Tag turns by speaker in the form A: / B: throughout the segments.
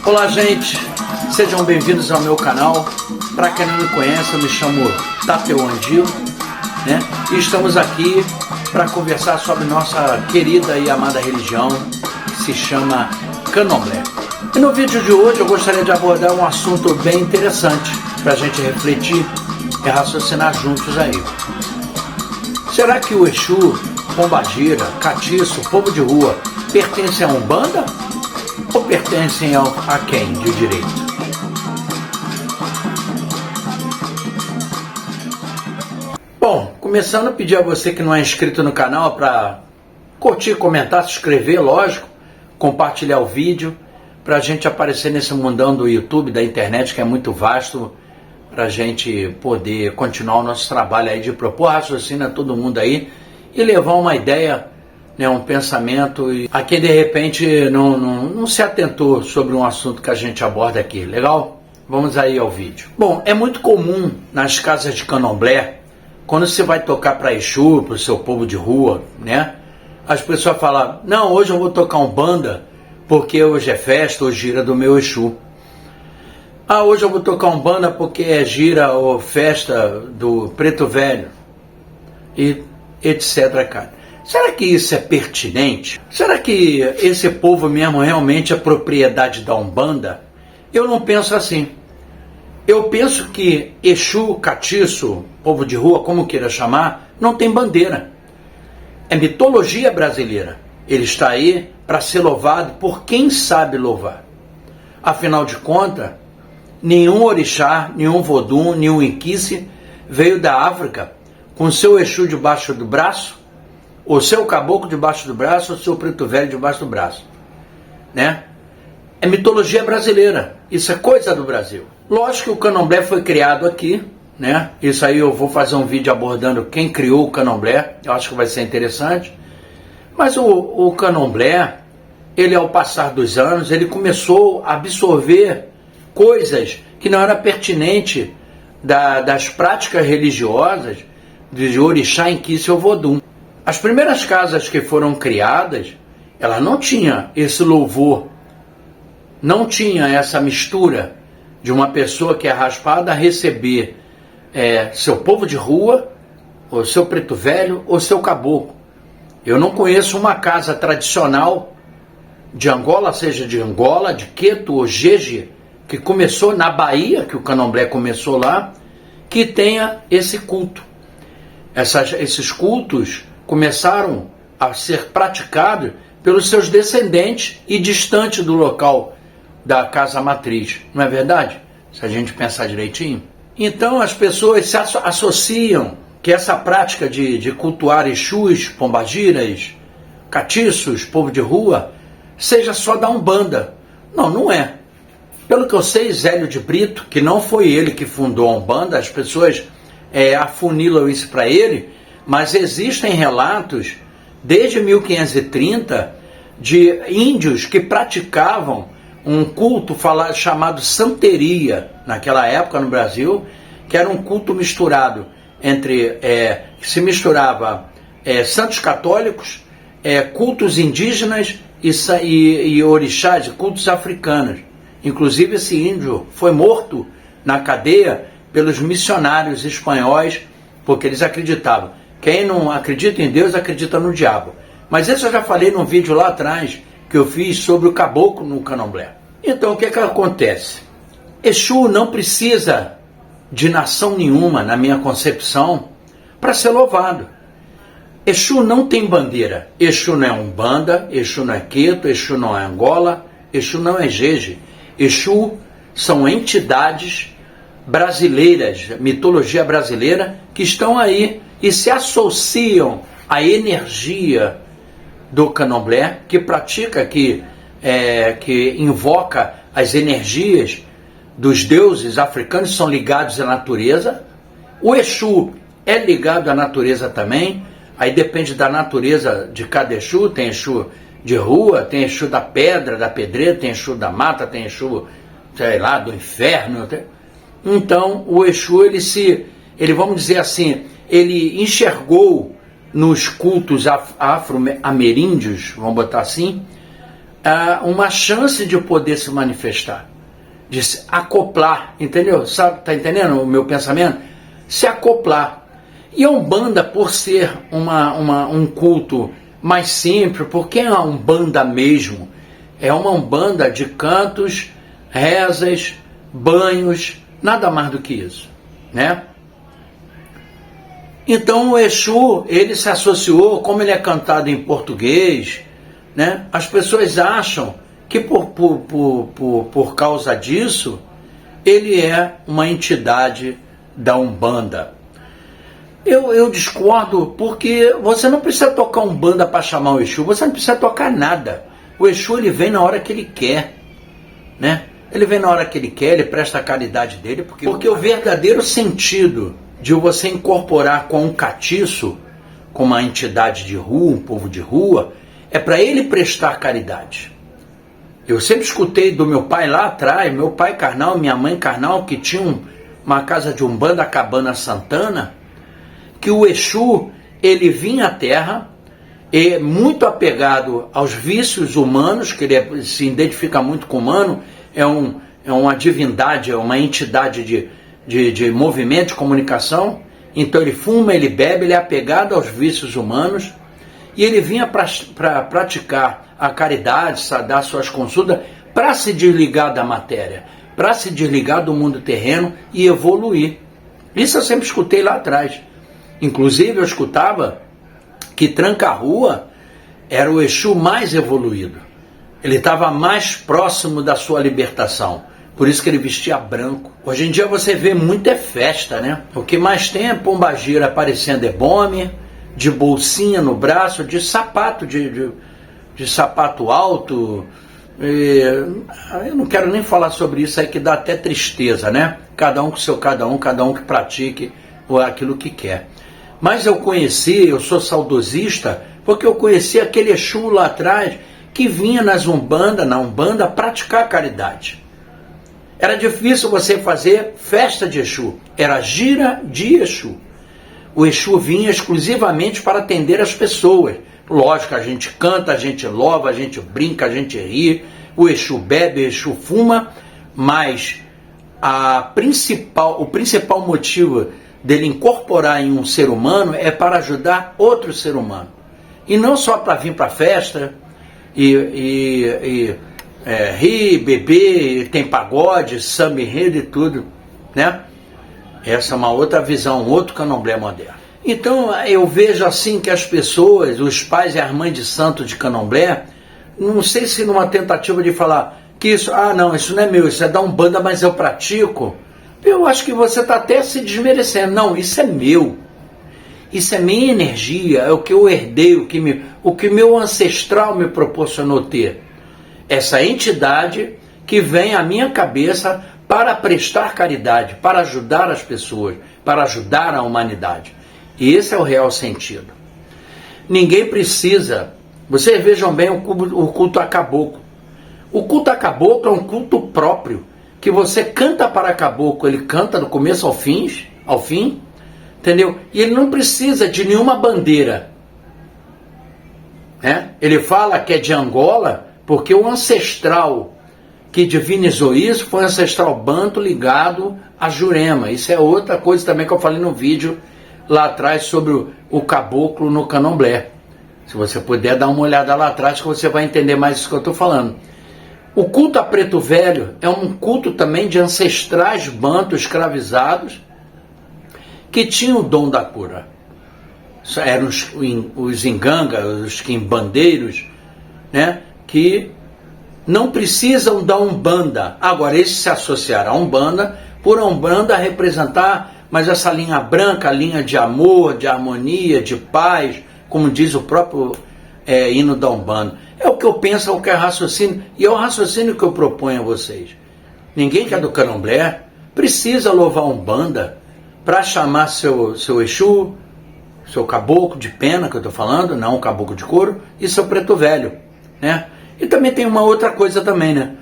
A: Olá, gente, sejam bem-vindos ao meu canal. Para quem não me conhece, eu me chamo Tateu Andil, né? E estamos aqui para conversar sobre nossa querida e amada religião, que se chama Candomblé. E no vídeo de hoje eu gostaria de abordar um assunto bem interessante para a gente refletir e raciocinar juntos aí. Será que o Exu, Pombagira, Catiço, povo de rua, pertencem a Umbanda? Ou pertencem a quem, de direito? Bom, começando a pedir a você que não é inscrito no canal para curtir, comentar, se inscrever, lógico, compartilhar o vídeo, para a gente aparecer nesse mundão do YouTube, da internet, que é muito vasto, para a gente poder continuar o nosso trabalho aí de propor raciocínio a todo mundo aí e levar uma ideia, né, um pensamento a quem de repente não se atentou sobre um assunto que a gente aborda aqui, legal? Vamos aí ao vídeo. Bom, é muito comum nas casas de Candomblé, quando você vai tocar para Exu, para o seu povo de rua, né, as pessoas falam, não, hoje eu vou tocar Umbanda, porque hoje é festa, hoje gira do meu Exu. Ah, hoje eu vou tocar Umbanda porque é gira ou festa do Preto Velho, e etc, cara. Será que isso é pertinente? Será que esse povo mesmo realmente é propriedade da Umbanda? Eu não penso assim. Eu penso que Exu, Catiço, povo de rua, como queira chamar, não tem bandeira. É mitologia brasileira. Ele está aí para ser louvado por quem sabe louvar. Afinal de contas, nenhum orixá, nenhum vodum, nenhum inquice veio da África com seu Exu debaixo do braço, o seu caboclo debaixo do braço, o seu preto velho debaixo do braço, né? É mitologia brasileira, isso é coisa do Brasil. Lógico que o Candomblé foi criado aqui, né? Isso aí eu vou fazer um vídeo abordando quem criou o Candomblé, eu acho que vai ser interessante. Mas o Candomblé, ele ao passar dos anos, ele começou a absorver coisas que não eram pertinentes das práticas religiosas de orixá, inquice ou vodum. As primeiras casas que foram criadas, ela não tinha esse louvor, não tinha essa mistura de uma pessoa que é raspada a receber seu povo de rua, ou seu preto velho, ou seu caboclo. Eu não conheço uma casa tradicional de Angola, seja de Angola, de Queto ou Jeje, que começou na Bahia, que o Candomblé começou lá, que tenha esse culto. Esses cultos começaram a ser praticados pelos seus descendentes e distante do local da casa matriz, não é verdade? Se a gente pensar direitinho. Então as pessoas se associam que essa prática de cultuar Exus, Pombagiras, Catiços, povo de rua, seja só da Umbanda. Não, não é. Pelo que eu sei, Zélio de Brito, que não foi ele que fundou a Umbanda, as pessoas afunilam isso para ele, mas existem relatos, desde 1530, de índios que praticavam um culto chamado santeria, naquela época no Brasil, que era um culto misturado entre, que se misturava santos católicos, cultos indígenas e orixás, cultos africanos. Inclusive esse índio foi morto na cadeia pelos missionários espanhóis, porque eles acreditavam. Quem não acredita em Deus acredita no diabo. Mas isso eu já falei num vídeo lá atrás que eu fiz sobre o caboclo no Candomblé. Então o que acontece? Exu não precisa de nação nenhuma, na minha concepção, para ser louvado. Exu não tem bandeira. Exu não é Umbanda, Exu não é Queto, Exu não é Angola, Exu não é Jeje. Exu são entidades brasileiras, mitologia brasileira, que estão aí e se associam à energia do Candomblé, que pratica, que invoca as energias dos deuses africanos, que são ligados à natureza. O Exu é ligado à natureza também, aí depende da natureza de cada Exu. Tem Exu de rua, tem Exu da pedra, da pedreira, tem Exu da mata, tem Exu, sei lá, do inferno. Então o Exu, ele vamos dizer assim, ele enxergou nos cultos afro-ameríndios, vamos botar assim, uma chance de poder se manifestar, de se acoplar, entendeu? Sabe, tá entendendo o meu pensamento? Se acoplar. E a Umbanda, por ser um culto mais simples, porque é uma Umbanda mesmo, é uma Umbanda de cantos, rezas, banhos, nada mais do que isso, né? Então o Exu, ele se associou, como ele é cantado em português, né? As pessoas acham que por causa disso, ele é uma entidade da Umbanda. Eu discordo, porque você não precisa tocar Umbanda para chamar o Exu, você não precisa tocar nada. O Exu, ele vem na hora que ele quer, né? Ele vem na hora que ele quer, ele presta a caridade dele, porque o verdadeiro sentido de você incorporar com um catiço, com uma entidade de rua, um povo de rua, é para ele prestar caridade. Eu sempre escutei do meu pai lá atrás, meu pai carnal, minha mãe carnal, que tinha uma casa de Umbanda, Cabana Santana, que o Exu, ele vinha à Terra, e muito apegado aos vícios humanos, que ele se identifica muito com o humano, é uma divindade, é uma entidade de movimento, de comunicação. Então ele fuma, ele bebe, ele é apegado aos vícios humanos, e ele vinha para praticar a caridade, dar suas consultas, para se desligar da matéria, para se desligar do mundo terreno e evoluir. Isso eu sempre escutei lá atrás. Inclusive eu escutava que Tranca-Rua era o Exu mais evoluído. Ele estava mais próximo da sua libertação. Por isso que ele vestia branco. Hoje em dia você vê muita festa, né? O que mais tem é pombagira aparecendo ebome, de bolsinha no braço, de sapato, de sapato alto. Eu não quero nem falar sobre isso aí, que dá até tristeza, né? Cada um com seu cada um que pratique aquilo que quer. Mas eu sou saudosista, porque eu conheci aquele Exu lá atrás, que vinha na Umbanda praticar caridade. Era difícil você fazer festa de Exu, era gira de Exu. O Exu vinha exclusivamente para atender as pessoas. Lógico, a gente canta, a gente louva, a gente brinca, a gente ri, o Exu bebe, o Exu fuma, mas o principal motivo dele incorporar em um ser humano é para ajudar outro ser humano. E não só para vir para a festa rir, beber, tem pagode, samba enredo e tudo, né? Essa é uma outra visão, um outro candomblé moderno. Então eu vejo assim que as pessoas, os pais e as mães de santo de candomblé, não sei se numa tentativa de falar que isso, não, isso não é meu, isso é da Umbanda, mas eu pratico. Eu acho que você está até se desmerecendo. Não, isso é meu. Isso é minha energia, é o que eu herdei, o que meu ancestral me proporcionou ter. Essa entidade que vem à minha cabeça para prestar caridade, para ajudar as pessoas, para ajudar a humanidade. E esse é o real sentido. Ninguém precisa. Vocês vejam bem o culto a caboclo. O culto a caboclo é um culto próprio, que você canta para caboclo, ele canta do começo ao fim, entendeu? E ele não precisa de nenhuma bandeira, né? Ele fala que é de Angola, porque o ancestral que divinizou isso foi o ancestral banto ligado a Jurema. Isso é outra coisa também que eu falei no vídeo lá atrás sobre o caboclo no candomblé. Se você puder dar uma olhada lá atrás, que você vai entender mais isso que eu estou falando. O culto a Preto Velho é um culto também de ancestrais bantos escravizados que tinham o dom da cura. Eram os ingangas, os quimbandeiros, né, que não precisam da Umbanda. Agora, eles se associaram à Umbanda, por a Umbanda representar, mas essa linha branca, a linha de amor, de harmonia, de paz, como diz o próprio hino da Umbanda. É o que eu penso, é o que é raciocínio, e é o raciocínio que eu proponho a vocês. Ninguém que é do candomblé precisa louvar a Umbanda para chamar seu Exu, seu caboclo de pena, que eu estou falando, não o caboclo de couro, e seu Preto Velho, né? E também tem uma outra coisa também, né?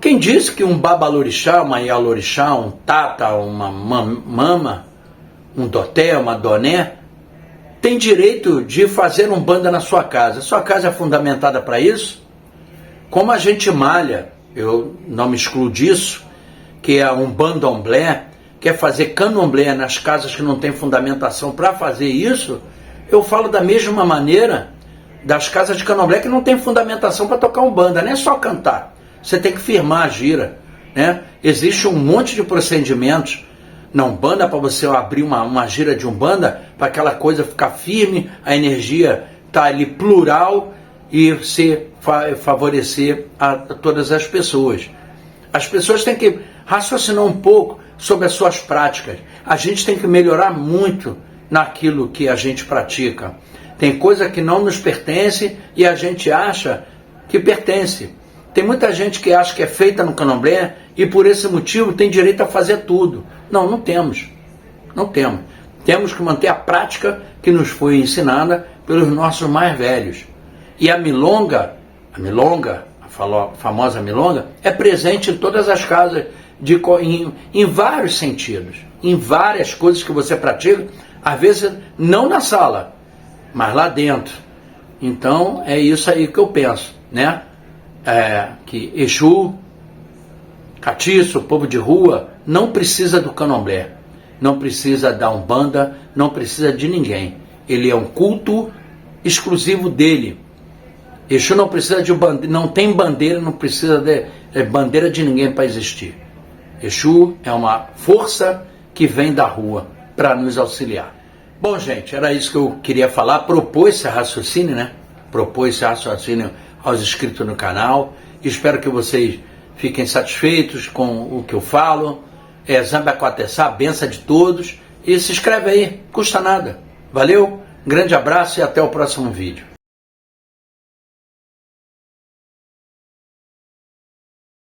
A: Quem disse que um babalorixá, uma ialorixá, um tata, uma mama, um doté, uma doné, tem direito de fazer umbanda na sua casa. Sua casa é fundamentada para isso? Como a gente malha, eu não me excluo disso, que é a Umbandomblé, quer fazer candomblé nas casas que não tem fundamentação para fazer isso, eu falo da mesma maneira das casas de candomblé que não tem fundamentação para tocar umbanda, não é só cantar, você tem que firmar a gira, né? Existe um monte de procedimentos na umbanda para você abrir uma gira de umbanda, para aquela coisa ficar firme, a energia tá ali plural e favorecer a todas as pessoas. As pessoas têm que raciocinar um pouco sobre as suas práticas. A gente tem que melhorar muito naquilo que a gente pratica. Tem coisa que não nos pertence e a gente acha que pertence. Tem muita gente que acha que é feita no candomblé e por esse motivo tem direito a fazer tudo. Não, não temos. Não temos. Temos que manter a prática que nos foi ensinada pelos nossos mais velhos. E a milonga, a famosa milonga, é presente em todas as casas, em vários sentidos, em várias coisas que você pratica, às vezes não na sala, mas lá dentro. Então é isso aí que eu penso, né? Que Exu, Catiço, povo de rua, não precisa do candomblé, não precisa da umbanda, não precisa de ninguém. Ele é um culto exclusivo dele. Exu não precisa de bandeira, não tem bandeira, não precisa de bandeira de ninguém para existir. Exu é uma força que vem da rua para nos auxiliar. Bom, gente, era isso que eu queria falar. Propôs esse raciocínio, né? Propôs esse raciocínio aos inscritos no canal. Espero que vocês fiquem satisfeitos com o que eu falo. Zambiaquatessá, benção de todos. E se inscreve aí, custa nada. Valeu, grande abraço e até o próximo vídeo.